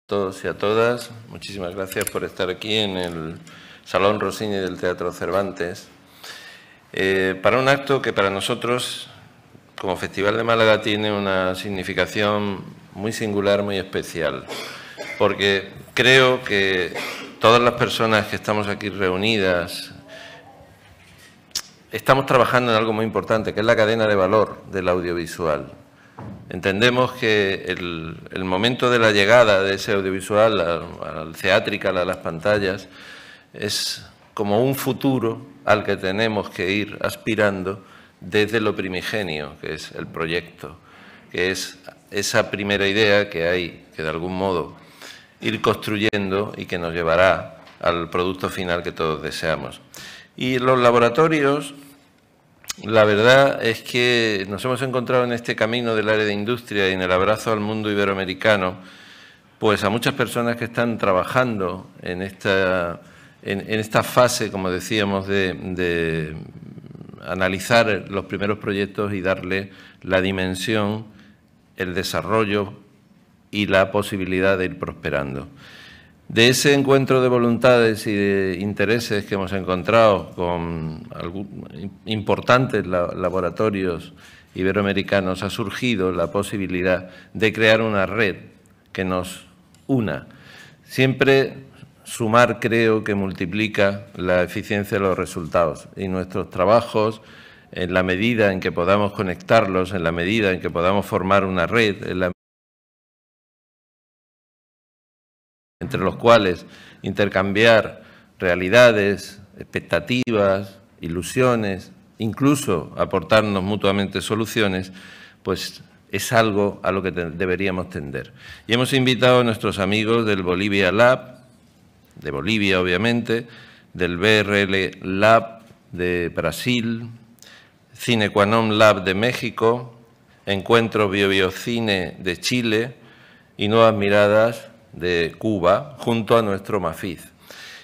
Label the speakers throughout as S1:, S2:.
S1: Todos y a todas, muchísimas gracias por estar aquí en el Salón Rossini del Teatro Cervantes para un acto que para nosotros, como Festival de Málaga, tiene una significación muy singular, muy especial, porque creo que todas las personas que estamos aquí reunidas estamos trabajando en algo muy importante, que es la cadena de valor del audiovisual. Entendemos que el momento de la llegada de ese audiovisual al theatrical, a las pantallas, es como un futuro al que tenemos que ir aspirando desde lo primigenio, que es el proyecto, que es esa primera idea que hay que de algún modo ir construyendo y que nos llevará al producto final que todos deseamos. Y los laboratorios, la verdad es que nos hemos encontrado en este camino del área de industria y en el abrazo al mundo iberoamericano, pues a muchas personas que están trabajando en esta fase, como decíamos, de analizar los primeros proyectos y darle la dimensión, el desarrollo y la posibilidad de ir prosperando. De ese encuentro de voluntades y de intereses que hemos encontrado con importantes laboratorios iberoamericanos ha surgido la posibilidad de crear una red que nos una. Siempre sumar creo que multiplica la eficiencia de los resultados y nuestros trabajos, en la medida en que podamos conectarlos, en la medida en que podamos formar una red, entre los cuales intercambiar realidades, expectativas, ilusiones, incluso aportarnos mutuamente soluciones, pues es algo a lo que deberíamos tender. Y hemos invitado a nuestros amigos del Bolivia Lab, de Bolivia obviamente, del BRL Lab de Brasil, Cinequanom Lab de México, Encuentro Biobiocine de Chile y Nuevas Miradas de Cuba, junto a nuestro MAFIZ.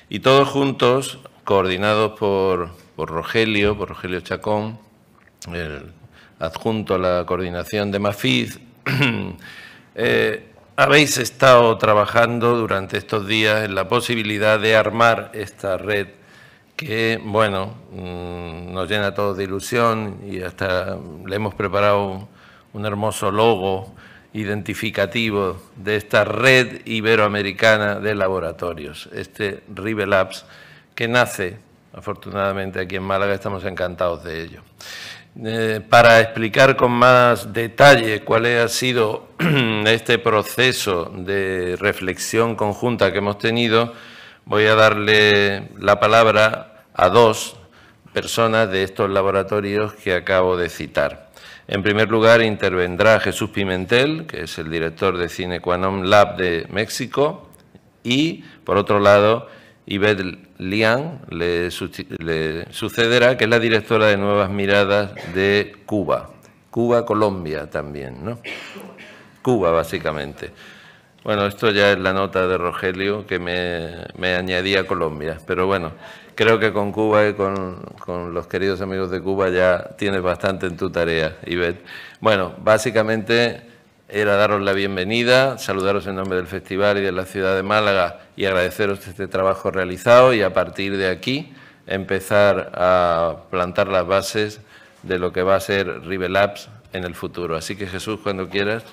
S1: Y todos juntos, coordinados por Rogelio Chacón, el adjunto a la coordinación de MAFIZ, habéis estado trabajando durante estos días en la posibilidad de armar esta red que, bueno, nos llena a todos de ilusión y hasta le hemos preparado un hermoso logo identificativo de esta red iberoamericana de laboratorios, este RIBE Labs, que nace, afortunadamente, aquí en Málaga, estamos encantados de ello. Para explicar con más detalle cuál ha sido este proceso de reflexión conjunta que hemos tenido, voy a darle la palabra a dos personas de estos laboratorios que acabo de citar. En primer lugar, intervendrá Jesús Pimentel, que es el director de Cinequanom Lab de México, y, por otro lado, Yvette Liang le sucederá, que es la directora de Nuevas Miradas de Cuba. Cuba, Colombia también, ¿no? Cuba, básicamente. Bueno, esto ya es la nota de Rogelio, que me añadía Colombia, pero bueno, creo que con Cuba y con los queridos amigos de Cuba ya tienes bastante en tu tarea, Yvette. Bueno, básicamente era daros la bienvenida, saludaros en nombre del Festival y de la ciudad de Málaga y agradeceros este trabajo realizado y a partir de aquí empezar a plantar las bases de lo que va a ser RIBE Labs en el futuro. Así que Jesús, cuando quieras.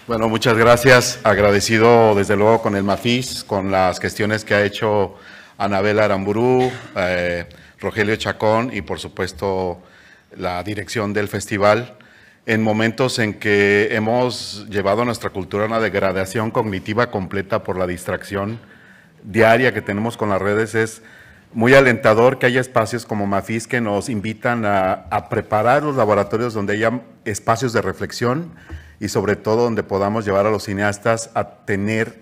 S2: Bueno, muchas gracias. Agradecido desde luego con el MAFIZ, con las gestiones que ha hecho Anabela Aramburu, Rogelio Chacón y por supuesto la dirección del festival, en momentos en que hemos llevado a nuestra cultura a una degradación cognitiva completa por la distracción diaria que tenemos con las redes. Es muy alentador que haya espacios como MAFIZ que nos invitan a preparar los laboratorios donde haya espacios de reflexión y sobre todo donde podamos llevar a los cineastas a tener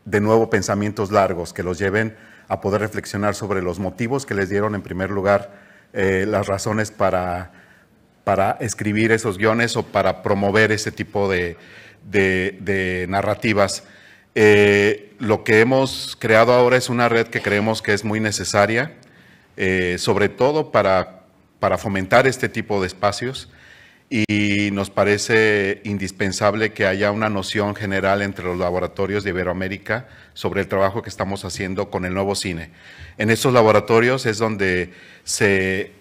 S2: de nuevo pensamientos largos que los lleven a poder reflexionar sobre los motivos que les dieron en primer lugar las razones para escribir esos guiones o para promover ese tipo de narrativas. Lo que hemos creado ahora es una red que creemos que es muy necesaria, sobre todo para para fomentar este tipo de espacios, y nos parece indispensable que haya una noción general entre los laboratorios de Iberoamérica sobre el trabajo que estamos haciendo con el nuevo cine. En estos laboratorios es donde se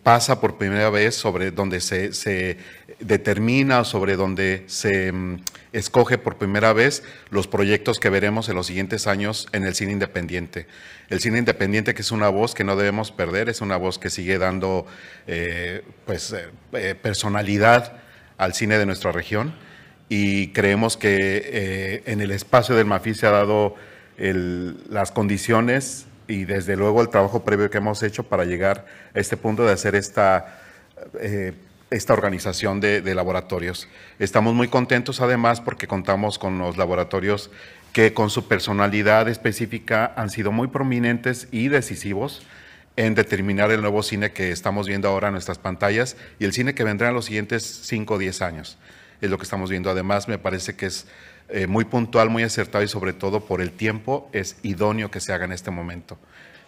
S2: pasa por primera vez, sobre donde se determina, sobre donde se escoge por primera vez los proyectos que veremos en los siguientes años en el cine independiente. El cine independiente, que es una voz que no debemos perder, es una voz que sigue dando personalidad al cine de nuestra región, y creemos que en el espacio del MAFIS se ha dado las condiciones y desde luego el trabajo previo que hemos hecho para llegar a este punto de hacer esta organización de laboratorios. Estamos muy contentos además porque contamos con los laboratorios que con su personalidad específica han sido muy prominentes y decisivos en determinar el nuevo cine que estamos viendo ahora en nuestras pantallas y el cine que vendrá en los siguientes 5 o 10 años. Es lo que estamos viendo. Además, me parece que es muy puntual, muy acertado y sobre todo por el tiempo es idóneo que se haga en este momento,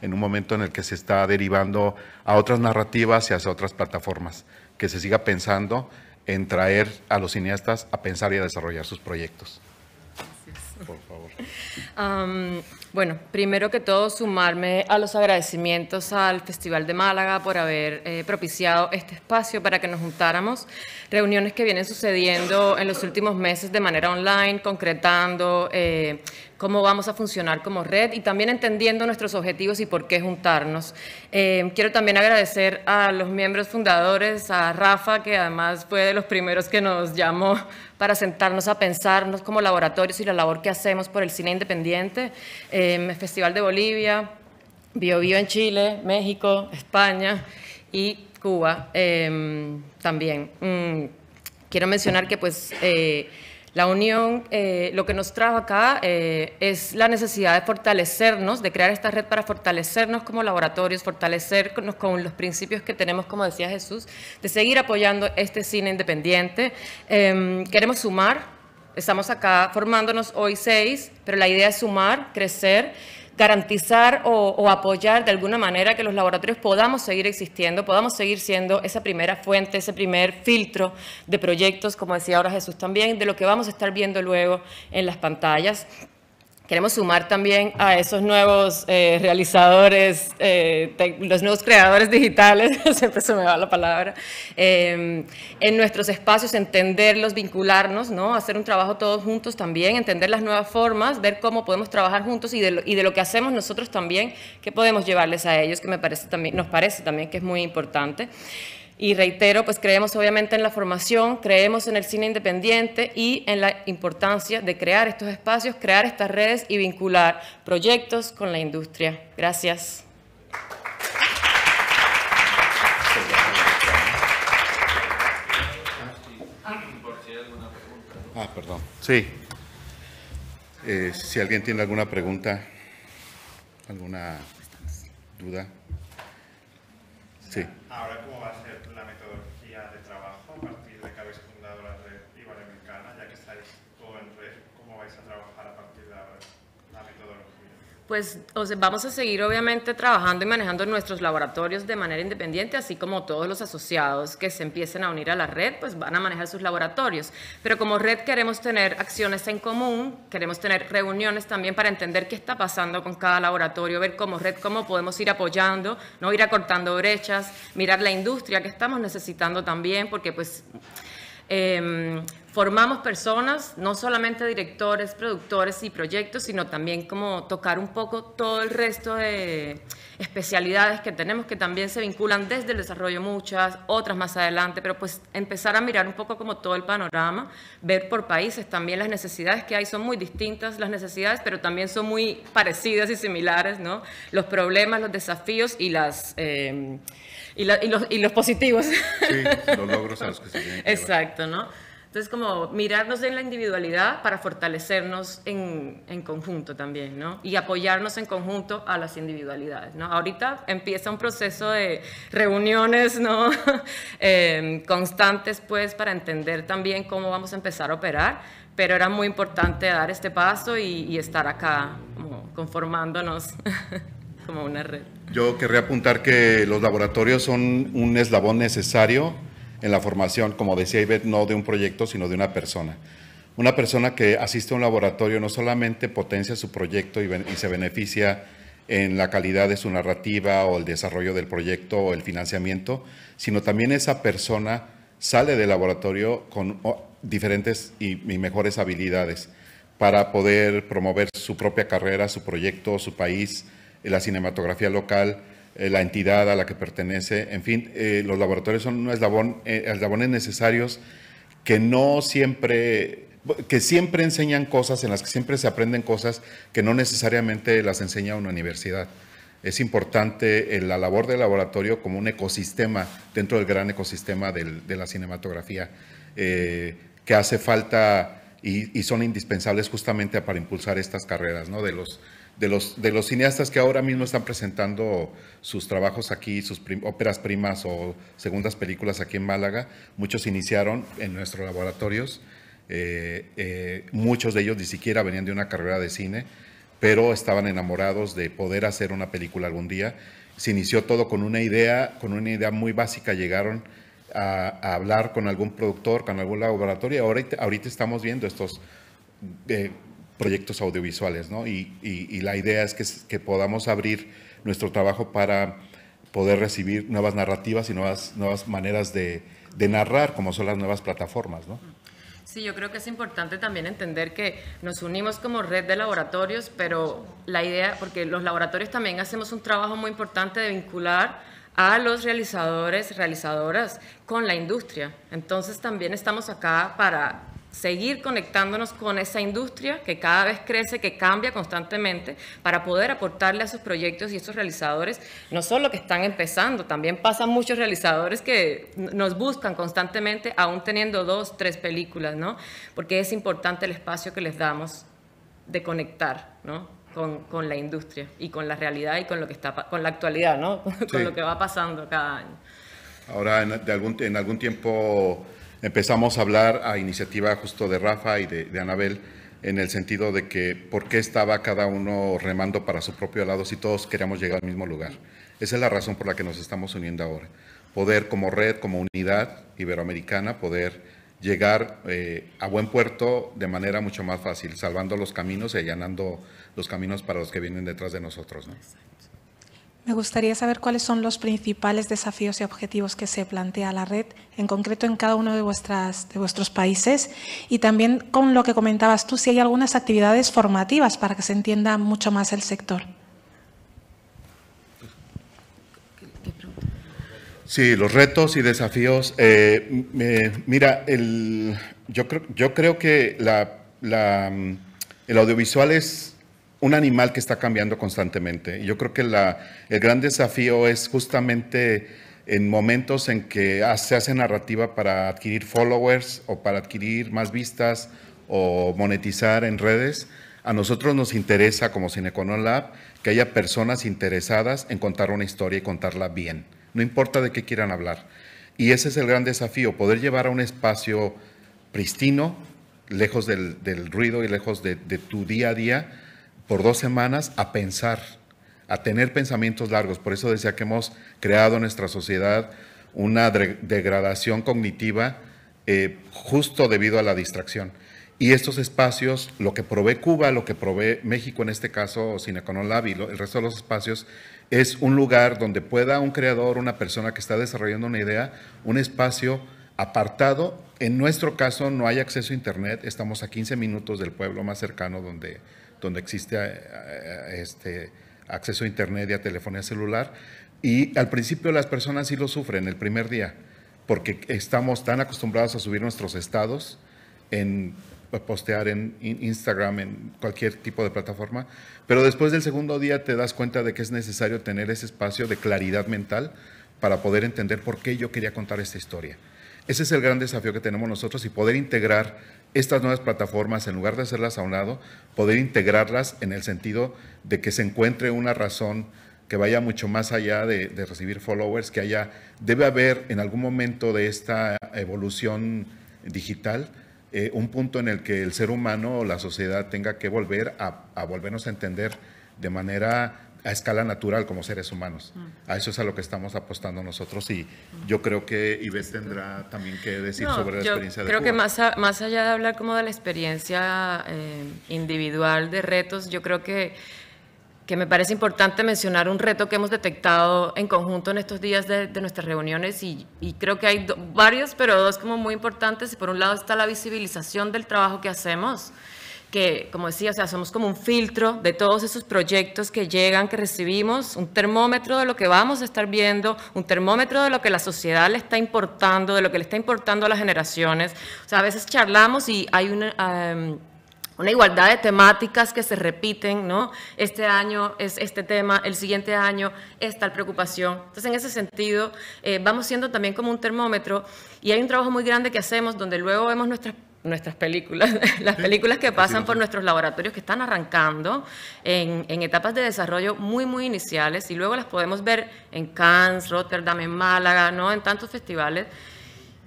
S2: en un momento en el que se está derivando a otras narrativas y hacia otras plataformas, que se siga pensando en traer a los cineastas a pensar y a desarrollar sus proyectos. Por favor.
S3: Bueno, primero que todo, sumarme a los agradecimientos al Festival de Málaga por haber propiciado este espacio para que nos juntáramos. Reuniones que vienen sucediendo en los últimos meses de manera online, concretando cómo vamos a funcionar como red y también entendiendo nuestros objetivos y por qué juntarnos. Quiero también agradecer a los miembros fundadores, a Rafa, que además fue de los primeros que nos llamó para sentarnos a pensarnos como laboratorios y la labor que hacemos por el cine independiente. Festival de Bolivia, Bio Bio en Chile, México, España y Cuba también. Quiero mencionar que pues la unión, lo que nos trajo acá es la necesidad de fortalecernos, de crear esta red para fortalecernos como laboratorios, fortalecernos con los principios que tenemos, como decía Jesús, de seguir apoyando este cine independiente. Queremos sumar. Estamos acá formándonos hoy 6, pero la idea es sumar, crecer, garantizar o apoyar de alguna manera que los laboratorios podamos seguir existiendo, podamos seguir siendo esa primera fuente, ese primer filtro de proyectos, como decía ahora Jesús también, de lo que vamos a estar viendo luego en las pantallas. Queremos sumar también a esos nuevos realizadores, los nuevos creadores digitales, siempre se me va la palabra, en nuestros espacios, entenderlos, vincularnos, ¿no? Hacer un trabajo todos juntos también, entender las nuevas formas, ver cómo podemos trabajar juntos y de lo que hacemos nosotros también, qué podemos llevarles a ellos, que nos parece también que es muy importante. Y reitero, pues creemos obviamente en la formación, creemos en el cine independiente y en la importancia de crear estos espacios, crear estas redes y vincular proyectos con la industria. Gracias.
S2: Perdón. Sí. Si alguien tiene alguna pregunta, alguna duda. Sí.
S4: Ahora, ¿cómo va a ser la metodología de trabajo a partir de que habéis fundado la red iberoamericana? Ya que estáis todo en red, ¿cómo vais a trabajar a partir de ahora la metodología?
S3: Pues vamos a seguir obviamente trabajando y manejando nuestros laboratorios de manera independiente, así como todos los asociados que se empiecen a unir a la red, pues van a manejar sus laboratorios. Pero como red queremos tener acciones en común, queremos tener reuniones también para entender qué está pasando con cada laboratorio, ver como red cómo podemos ir apoyando, no ir acortando brechas, mirar la industria que estamos necesitando también, porque pues formamos personas, no solamente directores, productores y proyectos, sino también como tocar un poco todo el resto de especialidades que tenemos, que también se vinculan desde el desarrollo muchas, otras más adelante, pero pues empezar a mirar un poco como todo el panorama, ver por países también las necesidades que hay, son muy distintas las necesidades, pero también son muy parecidas y similares, ¿no? Los problemas, los desafíos y los positivos.
S2: Sí, los logros a los que se tienen que
S3: Exacto, ¿no? Entonces, como mirarnos en la individualidad para fortalecernos en conjunto también, ¿no? Y apoyarnos en conjunto a las individualidades, ¿no? Ahorita empieza un proceso de reuniones, ¿no? Constantes, pues, para entender también cómo vamos a empezar a operar, pero era muy importante dar este paso y estar acá, como conformándonos. como una red.
S2: Yo querría apuntar que los laboratorios son un eslabón necesario en la formación, como decía Ivette, no de un proyecto, sino de una persona. Una persona que asiste a un laboratorio no solamente potencia su proyecto y se beneficia en la calidad de su narrativa o el desarrollo del proyecto o el financiamiento, sino también esa persona sale del laboratorio con diferentes y mejores habilidades para poder promover su propia carrera, su proyecto, su país, la cinematografía local, la entidad a la que pertenece. En fin, los laboratorios son unos eslabones necesarios que siempre enseñan cosas, en las que siempre se aprenden cosas que no necesariamente las enseña una universidad. Es importante la labor del laboratorio como un ecosistema dentro del gran ecosistema de la cinematografía, que hace falta y son indispensables justamente para impulsar estas carreras, ¿no? De los cineastas que ahora mismo están presentando sus trabajos aquí, sus óperas primas o segundas películas aquí en Málaga, muchos iniciaron en nuestros laboratorios. Muchos de ellos ni siquiera venían de una carrera de cine, pero estaban enamorados de poder hacer una película algún día. Se inició todo con una idea muy básica. Llegaron a hablar con algún productor, con algún laboratorio. Ahorita estamos viendo estos proyectos audiovisuales, ¿no? Y la idea es que podamos abrir nuestro trabajo para poder recibir nuevas narrativas y nuevas maneras de narrar, como son las nuevas plataformas, ¿no?
S3: Sí, yo creo que es importante también entender que nos unimos como red de laboratorios, pero la idea, porque los laboratorios también hacemos un trabajo muy importante de vincular a los realizadores, realizadoras con la industria. Entonces también estamos acá para seguir conectándonos con esa industria que cada vez crece, que cambia constantemente, para poder aportarle a esos proyectos y esos realizadores, no solo que están empezando, también pasan muchos realizadores que nos buscan constantemente, aún teniendo 2, 3 películas, ¿no? Porque es importante el espacio que les damos de conectar, ¿no? Con la industria y con la realidad y con lo que está, con la actualidad, ¿no? Con
S2: Sí.
S3: lo que va pasando cada año.
S2: Ahora, en algún tiempo empezamos a hablar a iniciativa justo de Rafa y de Anabel, en el sentido de que por qué estaba cada uno remando para su propio lado si todos queríamos llegar al mismo lugar. Esa es la razón por la que nos estamos uniendo ahora. Poder como red, como unidad iberoamericana, poder llegar a buen puerto de manera mucho más fácil, salvando los caminos y allanando los caminos para los que vienen detrás de nosotros, ¿no?
S5: Me gustaría saber cuáles son los principales desafíos y objetivos que se plantea la red, en concreto en cada uno de vuestros países, y también con lo que comentabas tú, si hay algunas actividades formativas para que se entienda mucho más el sector.
S2: Sí, los retos y desafíos. Mira, yo creo que el audiovisual es un animal que está cambiando constantemente. Yo creo que el gran desafío es justamente en momentos en que se hace narrativa para adquirir followers o para adquirir más vistas o monetizar en redes. A nosotros nos interesa, como Cineconon Lab, que haya personas interesadas en contar una historia y contarla bien. No importa de qué quieran hablar. Y ese es el gran desafío, poder llevar a un espacio pristino, lejos del ruido y lejos de tu día a día, por 2 semanas a pensar, a tener pensamientos largos. Por eso decía que hemos creado en nuestra sociedad una degradación cognitiva justo debido a la distracción. Y estos espacios, lo que provee Cuba, lo que provee México, en este caso Cineconon Lab y el resto de los espacios, es un lugar donde pueda un creador, una persona que está desarrollando una idea, un espacio apartado. En nuestro caso no hay acceso a internet, estamos a 15 minutos del pueblo más cercano donde existe acceso a internet y a telefonía celular, y al principio las personas sí lo sufren el primer día, porque estamos tan acostumbrados a subir nuestros estados, a postear en Instagram, en cualquier tipo de plataforma, pero después del segundo día te das cuenta de que es necesario tener ese espacio de claridad mental para poder entender por qué yo quería contar esta historia. Ese es el gran desafío que tenemos nosotros, y poder integrar estas nuevas plataformas, en lugar de hacerlas a un lado, poder integrarlas en el sentido de que se encuentre una razón que vaya mucho más allá de recibir followers, que debe haber en algún momento de esta evolución digital un punto en el que el ser humano o la sociedad tenga que volver a volvernos a entender de manera a escala natural como seres humanos. A eso es a lo que estamos apostando nosotros, y yo creo que Ivette tendrá también que decir sobre la experiencia de Cuba.
S3: Creo que más allá de hablar como de la experiencia individual de retos, yo creo que me parece importante mencionar un reto que hemos detectado en conjunto en estos días de nuestras reuniones, y creo que hay varios, pero dos como muy importantes. Por un lado está la visibilización del trabajo que hacemos, que, como decía, o sea, somos como un filtro de todos esos proyectos que llegan, que recibimos, un termómetro de lo que vamos a estar viendo, un termómetro de lo que la sociedad le está importando, de lo que le está importando a las generaciones. O sea, a veces charlamos y hay una igualdad de temáticas que se repiten, ¿no? Este año es este tema, el siguiente año es tal preocupación. Entonces, en ese sentido, vamos siendo también como un termómetro, y hay un trabajo muy grande que hacemos donde luego vemos nuestras películas, las películas que pasan por nuestros laboratorios que están arrancando en etapas de desarrollo muy, muy iniciales, y luego las podemos ver en Cannes, Rotterdam, en Málaga, ¿no? En tantos festivales,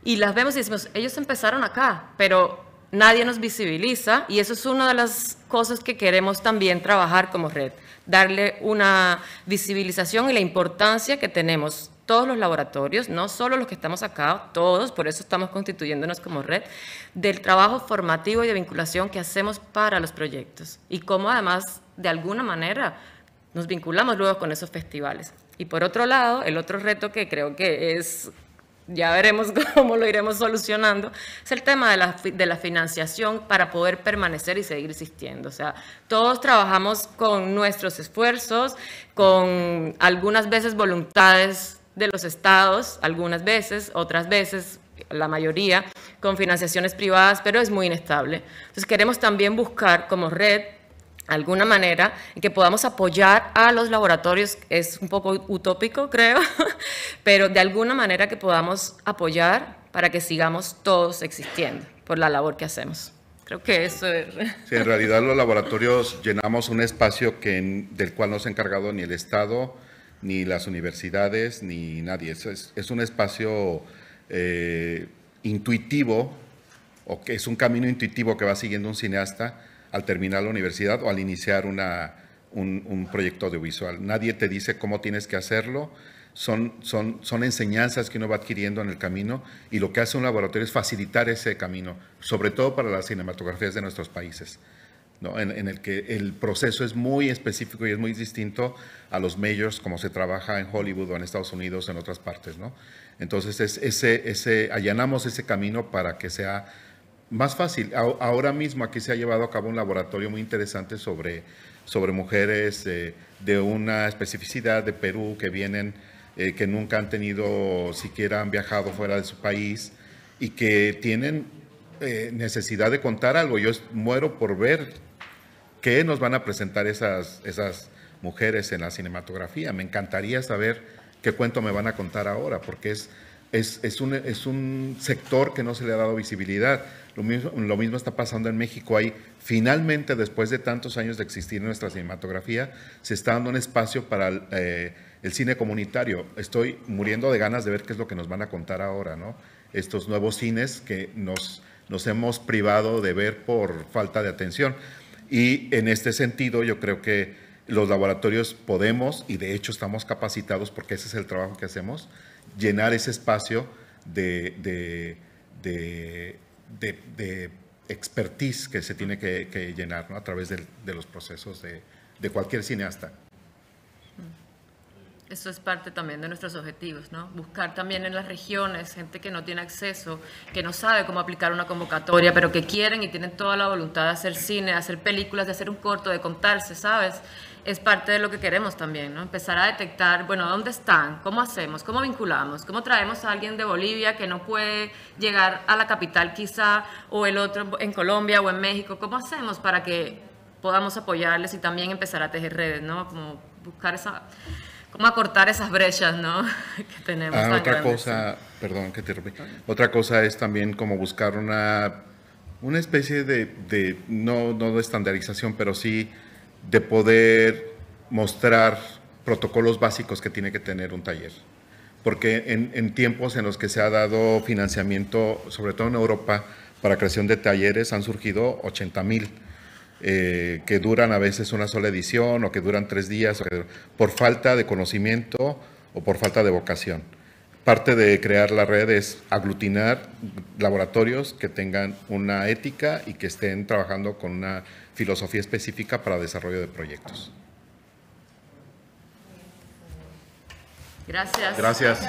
S3: y las vemos y decimos, ellos empezaron acá, pero nadie nos visibiliza, y eso es una de las cosas que queremos también trabajar como red, darle una visibilización y la importancia que tenemos todos los laboratorios, no solo los que estamos acá, todos, por eso estamos constituyéndonos como red, del trabajo formativo y de vinculación que hacemos para los proyectos, y cómo además, de alguna manera, nos vinculamos luego con esos festivales. Y por otro lado, el otro reto que creo que es, ya veremos cómo lo iremos solucionando, es el tema de la financiación para poder permanecer y seguir existiendo. O sea, todos trabajamos con nuestros esfuerzos, con algunas veces voluntades de los estados, algunas veces, otras veces, la mayoría, con financiaciones privadas, pero es muy inestable. Entonces queremos también buscar como red alguna manera en que podamos apoyar a los laboratorios. Es un poco utópico, creo, pero de alguna manera que podamos apoyar para que sigamos todos existiendo por la labor que hacemos. Creo que eso es.
S2: Sí, en realidad los laboratorios llenamos un espacio del cual no se ha encargado ni el Estado, ni las universidades, ni nadie. Es un espacio intuitivo, o que es un camino intuitivo que va siguiendo un cineasta al terminar la universidad o al iniciar un proyecto audiovisual. Nadie te dice cómo tienes que hacerlo, son enseñanzas que uno va adquiriendo en el camino, y lo que hace un laboratorio es facilitar ese camino, sobre todo para las cinematografías de nuestros países, ¿no? En el que el proceso es muy específico y es muy distinto a los majors, como se trabaja en Hollywood o en Estados Unidos, en otras partes, ¿no? Entonces, allanamos ese camino para que sea más fácil. Ahora mismo aquí se ha llevado a cabo un laboratorio muy interesante sobre mujeres de una especificidad de Perú, que vienen, que nunca han tenido, siquiera han viajado fuera de su país, y que tienen necesidad de contar algo. Yo muero por ver qué nos van a presentar esas mujeres en la cinematografía. Me encantaría saber qué cuento me van a contar ahora, porque es un sector que no se le ha dado visibilidad. Lo mismo está pasando en México. Finalmente, después de tantos años de existir nuestra cinematografía, se está dando un espacio para el cine comunitario. Estoy muriendo de ganas de ver qué es lo que nos van a contar ahora, ¿no? Estos nuevos cines que nos hemos privado de ver por falta de atención. Y en este sentido, yo creo que los laboratorios podemos, y de hecho estamos capacitados, porque ese es el trabajo que hacemos, llenar ese espacio de expertise que se tiene que llenar, ¿no? A través de los procesos de cualquier cineasta.
S3: Eso es parte también de nuestros objetivos, ¿no? Buscar también en las regiones gente que no tiene acceso, que no sabe cómo aplicar una convocatoria, pero que quieren y tienen toda la voluntad de hacer cine, de hacer películas, de hacer un corto, de contarse, ¿sabes? Es parte de lo que queremos también, ¿no? Empezar a detectar, bueno, ¿dónde están? ¿Cómo hacemos? ¿Cómo vinculamos? ¿Cómo traemos a alguien de Bolivia que no puede llegar a la capital quizá, o el otro en Colombia o en México? ¿Cómo hacemos para que podamos apoyarles y también empezar a tejer redes, ¿no? Como buscar cómo acortar esas brechas, ¿no? Que tenemos.
S2: Otra cosa, perdón que te interrumpí. Otra cosa es también como buscar una especie de no de estandarización, pero sí de poder mostrar protocolos básicos que tiene que tener un taller. Porque en tiempos en los que se ha dado financiamiento, sobre todo en Europa, para creación de talleres, han surgido 80,000. que duran a veces una sola edición o que duran 3 días, por falta de conocimiento o por falta de vocación. Parte de crear la red es aglutinar laboratorios que tengan una ética y que estén trabajando con una filosofía específica para desarrollo de proyectos.
S3: Gracias.
S2: Gracias.